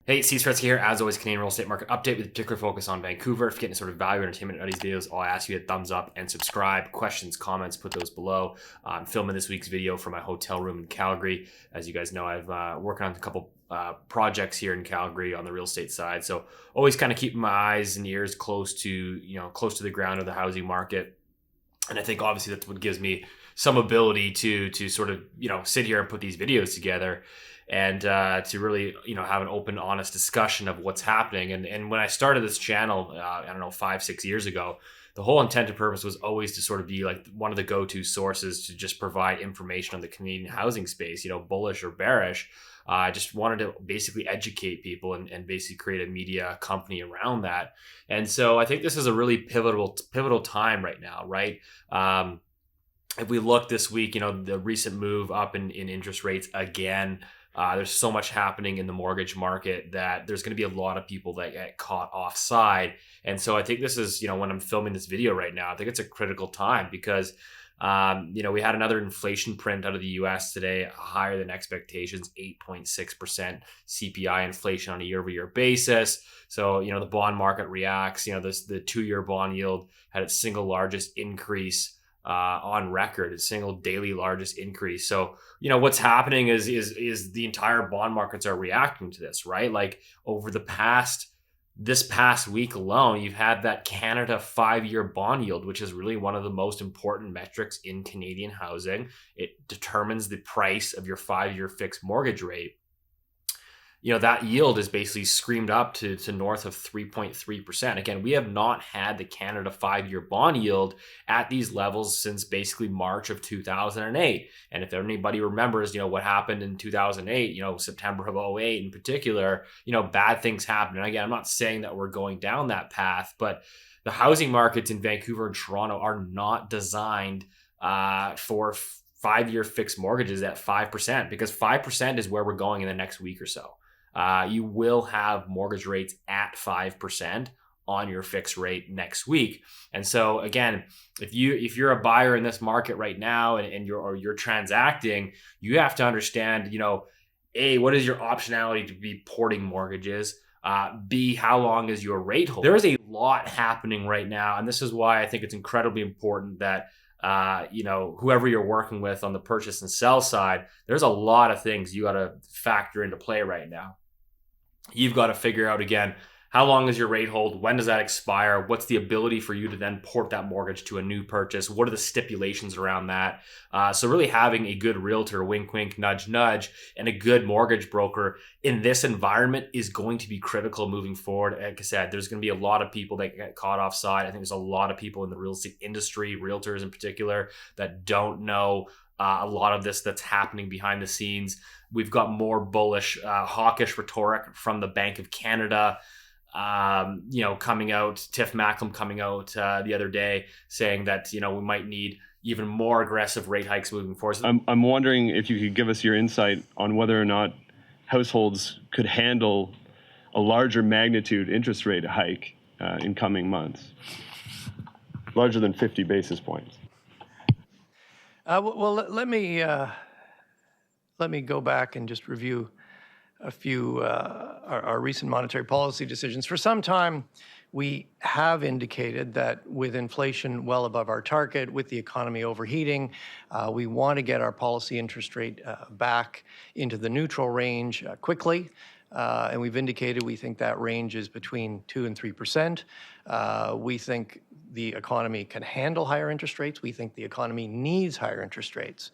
Hey, Saretsky here. As always, Canadian real estate market update with a particular focus on Vancouver. If you're getting sort of value or entertainment out of these videos, I'll ask you to hit thumbs up and subscribe. Questions, comments, put those below. I'm filming this week's video from my hotel room in Calgary. As you guys know, I've working on a couple projects here in Calgary on the real estate side. So always kind of keeping my eyes and ears close to the ground of the housing market. And I think obviously that's what gives me some ability to sort of sit here and put these videos together and to really have an open, honest discussion of what's happening. And when I started this channel, I don't know, 5-6 years ago, the whole intent and purpose was always to sort of be like one of the go-to sources to just provide information on the Canadian housing space, bullish or bearish. I just wanted to basically educate people and basically create a media company around that. And so I think this is a really pivotal time right now, right? If we look this week, the recent move up in interest rates again, there's so much happening in the mortgage market that there's going to be a lot of people that get caught offside. And so I think this is, when I'm filming this video right now, I think it's a critical time because, we had another inflation print out of the US today, higher than expectations, 8.6% CPI inflation on a year-over-year basis. So, the bond market reacts. The 2-year bond yield had its single largest increase on record, its single daily largest increase. So, what's happening is the entire bond markets are reacting to this, right? Like over this past week alone, you've had that Canada 5-year bond yield, which is really one of the most important metrics in Canadian housing. It determines the price of your 5-year fixed mortgage rate. That yield is basically screamed up to north of 3.3%. Again, we have not had the Canada 5-year bond yield at these levels since basically March of 2008. And if anybody remembers, what happened in 2008, September of 2008 in particular, bad things happened. And again, I'm not saying that we're going down that path, but the housing markets in Vancouver and Toronto are not designed for 5-year fixed mortgages at 5%, because 5% is where we're going in the next week or so. You will have mortgage rates at 5% on your fixed rate next week. And so again, if you're a buyer in this market right now and you're transacting, you have to understand, A, what is your optionality to be porting mortgages? B, how long is your rate hold? There is a lot happening right now, and this is why I think it's incredibly important that whoever you're working with on the purchase and sell side, there's a lot of things you got to factor into play right now. You've got to figure out, again, how long is your rate hold? When does that expire? What's the ability for you to then port that mortgage to a new purchase? What are the stipulations around that? So really having a good realtor, wink, wink, nudge, nudge, and a good mortgage broker in this environment is going to be critical moving forward. Like I said, there's going to be a lot of people that get caught offside. I think there's a lot of people in the real estate industry, realtors in particular, that don't know a lot of this that's happening behind the scenes. We've got more bullish, hawkish rhetoric from the Bank of Canada, coming out. Tiff Macklem coming out the other day saying that, we might need even more aggressive rate hikes moving forward. I'm wondering if you could give us your insight on whether or not households could handle a larger magnitude interest rate hike in coming months, larger than 50 basis points. Well, let me go back and just review a few our recent monetary policy decisions. For some time, we have indicated that with inflation well above our target, with the economy overheating, we want to get our policy interest rate back into the neutral range quickly. And we've indicated we think that range is between 2 and 3%. We think the economy can handle higher interest rates. We think the economy needs higher interest rates.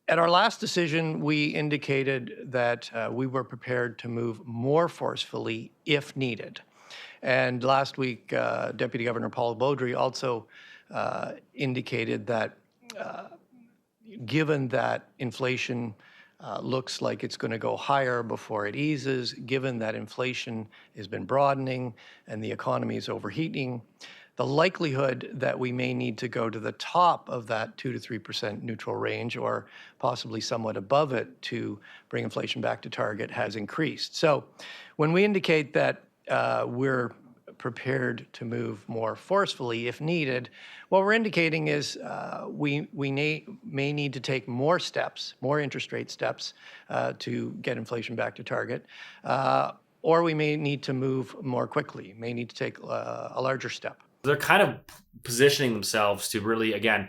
At our last decision, we indicated that we were prepared to move more forcefully if needed. And last week, Deputy Governor Paul Beaudry also indicated that given that inflation looks like it's going to go higher before it eases, given that inflation has been broadening and the economy is overheating, the likelihood that we may need to go to the top of that 2 to 3% neutral range, or possibly somewhat above it, to bring inflation back to target has increased. So when we indicate that we're prepared to move more forcefully if needed. What we're indicating is we may need to take more steps, more interest rate steps to get inflation back to target, or we may need to move more quickly, may need to take a larger step. They're kind of positioning themselves to really, again,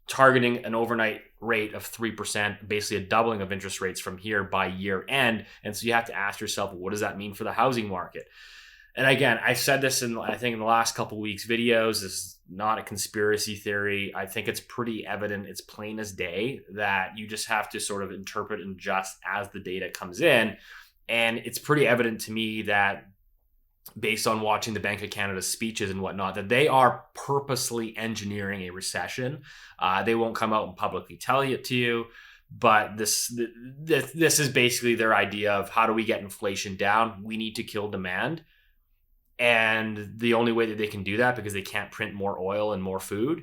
targeting an overnight rate of 3%, basically a doubling of interest rates from here by year end. And so you have to ask yourself, what does that mean for the housing market? And again, I've said this in the last couple of weeks videos. This is not a conspiracy theory. I think it's pretty evident, it's plain as day, that you just have to sort of interpret and adjust as the data comes in. And it's pretty evident to me that, based on watching the Bank of Canada's speeches and whatnot, that they are purposely engineering a recession. They won't come out and publicly tell it to you, but this is basically their idea of, how do we get inflation down? We need to kill demand. And the only way that they can do that, because they can't print more oil and more food,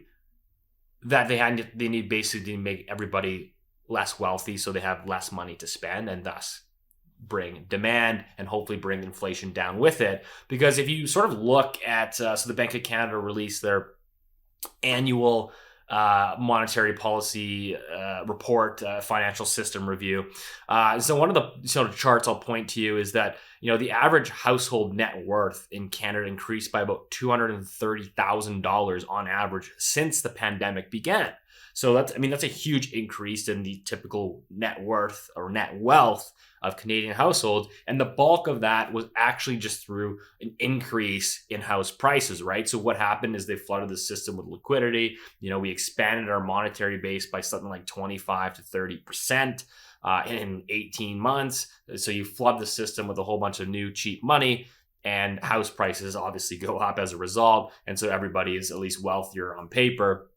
that they need basically to make everybody less wealthy so they have less money to spend, and thus bring demand and hopefully bring inflation down with it. Because if you sort of look at, so the Bank of Canada released their annual monetary policy report, financial system review. So one of the sort of charts I'll point to you is that, the average household net worth in Canada increased by about $230,000 on average since the pandemic began. So that's a huge increase in the typical net worth or net wealth of Canadian households. And the bulk of that was actually just through an increase in house prices, right? So what happened is they flooded the system with liquidity. We expanded our monetary base by something like 25 to 30% in 18 months. So you flood the system with a whole bunch of new cheap money, and house prices obviously go up as a result. And so everybody is at least wealthier on paper.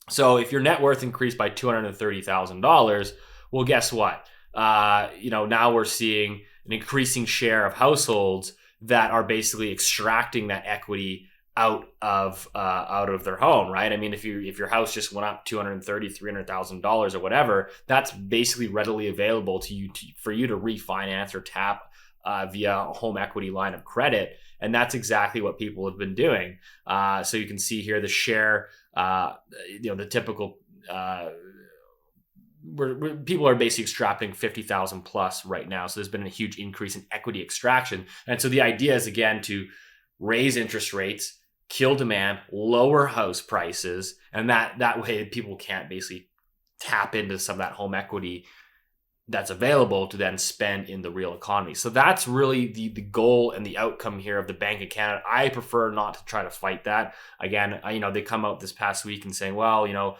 So if your net worth increased by $230,000, well, guess what? Now we're seeing an increasing share of households that are basically extracting that equity out of their home, right? I mean, if your house just went up $230,000-$300,000 or whatever, that's basically readily available to you for you to refinance or tap via a home equity line of credit. And that's exactly what people have been doing. So you can see here the share, the typical, where people are basically extracting 50,000 plus right now. So there's been a huge increase in equity extraction. And so the idea is, again, to raise interest rates, kill demand, lower house prices, and that way people can't basically tap into some of that home equity that's available to then spend in the real economy. So that's really the goal and the outcome here of the Bank of Canada. I prefer not to try to fight that. Again, they come out this past week and saying, well,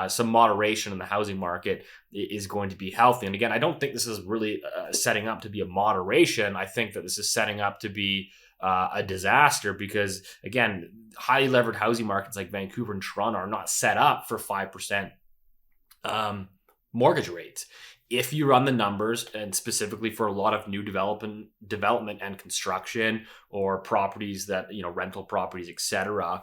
some moderation in the housing market is going to be healthy. And again, I don't think this is really setting up to be a moderation. I think that this is setting up to be a disaster, because, again, highly levered housing markets like Vancouver and Toronto are not set up for 5% mortgage rates. If you run the numbers, and specifically for a lot of new development and construction, or properties that, rental properties, etc.,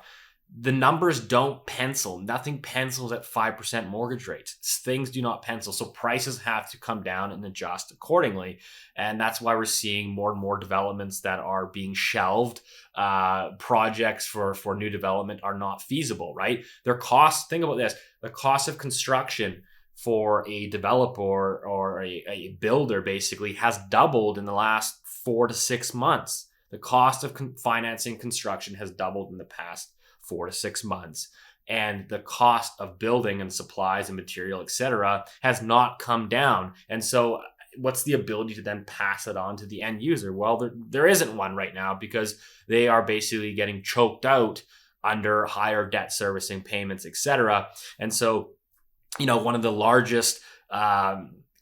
the numbers don't pencil. Nothing pencils at 5% mortgage rates. Things do not pencil. So prices have to come down and adjust accordingly. And that's why we're seeing more and more developments that are being shelved. Projects for new development are not feasible, right? Their costs, think about this, the cost of construction for a developer or a builder basically has doubled in the last 4 to 6 months. The cost of financing construction has doubled in the past 4 to 6 months. And the cost of building and supplies and material, etc., has not come down. And so what's the ability to then pass it on to the end user? Well, there isn't one right now, because they are basically getting choked out under higher debt servicing payments, etc. And so, one of the largest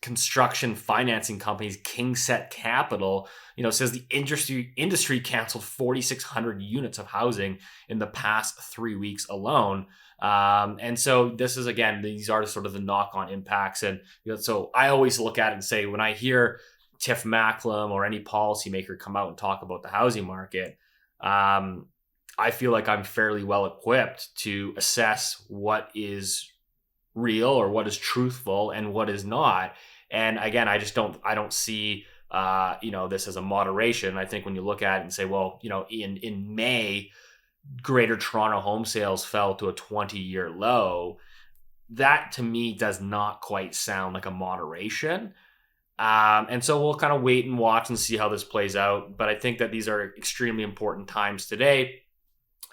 construction financing companies, Kingset Capital, says the industry canceled 4,600 units of housing in the past 3 weeks alone. And so this is, again, these are sort of the knock-on impacts. And so I always look at it and say, when I hear Tiff Macklem or any policymaker come out and talk about the housing market, I feel like I'm fairly well equipped to assess what is real or what is truthful and what is not. And again, I don't see this as a moderation. I think when you look at it and say, well, in May, Greater Toronto home sales fell to a 20-year low. That to me does not quite sound like a moderation. And so we'll kind of wait and watch and see how this plays out. But I think that these are extremely important times today.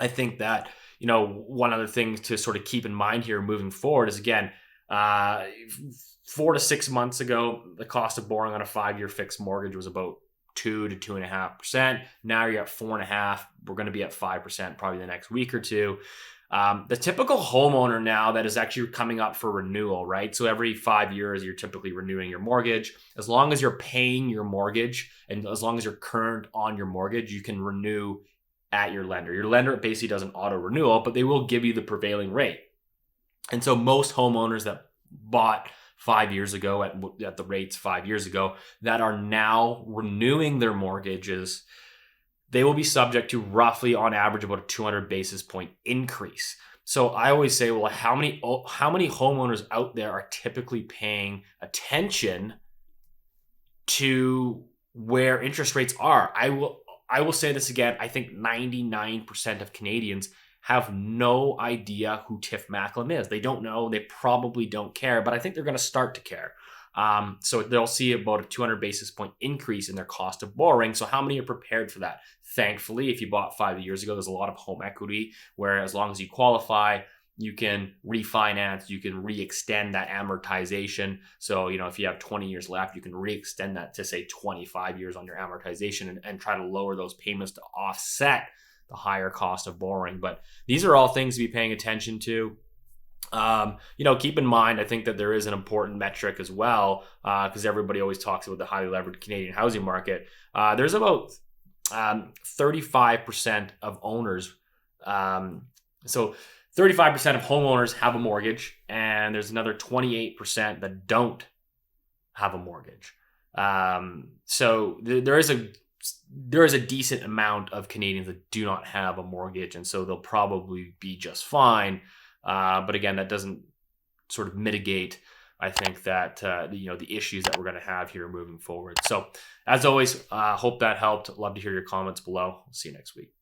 I think that, one other thing to sort of keep in mind here moving forward is, again, 4 to 6 months ago, the cost of borrowing on a 5-year fixed mortgage was about 2 to 2.5%. Now you're at 4.5%. We're going to be at 5% probably the next week or two. The typical homeowner now that is actually coming up for renewal, right? So every 5 years, you're typically renewing your mortgage. As long as you're paying your mortgage and as long as you're current on your mortgage, you can renew at your lender. Your lender basically does an auto renewal, but they will give you the prevailing rate. And so most homeowners that bought 5 years ago at the rates 5 years ago that are now renewing their mortgages, they will be subject to roughly on average about a 200 basis point increase. So I always say, well, how many homeowners out there are typically paying attention to where interest rates are? I will say this again. I think 99% of Canadians have no idea who Tiff Macklem is. They don't know. They probably don't care, but I think they're going to start to care. So they'll see about a 200 basis point increase in their cost of borrowing. So how many are prepared for that? Thankfully, if you bought 5 years ago, there's a lot of home equity where as long as you qualify, you can refinance, you can re-extend that amortization. So, if you have 20 years left, you can re-extend that to say 25 years on your amortization and try to lower those payments to offset the higher cost of borrowing. But these are all things to be paying attention to. Keep in mind, I think that there is an important metric as well, because everybody always talks about the highly levered Canadian housing market. There's about 35% of owners. So 35% of homeowners have a mortgage, and there's another 28% that don't have a mortgage. So there is a decent amount of Canadians that do not have a mortgage, and so they'll probably be just fine. But again, that doesn't sort of mitigate, I think, that the issues that we're going to have here moving forward. So as always, hope that helped. Love to hear your comments below. See you next week.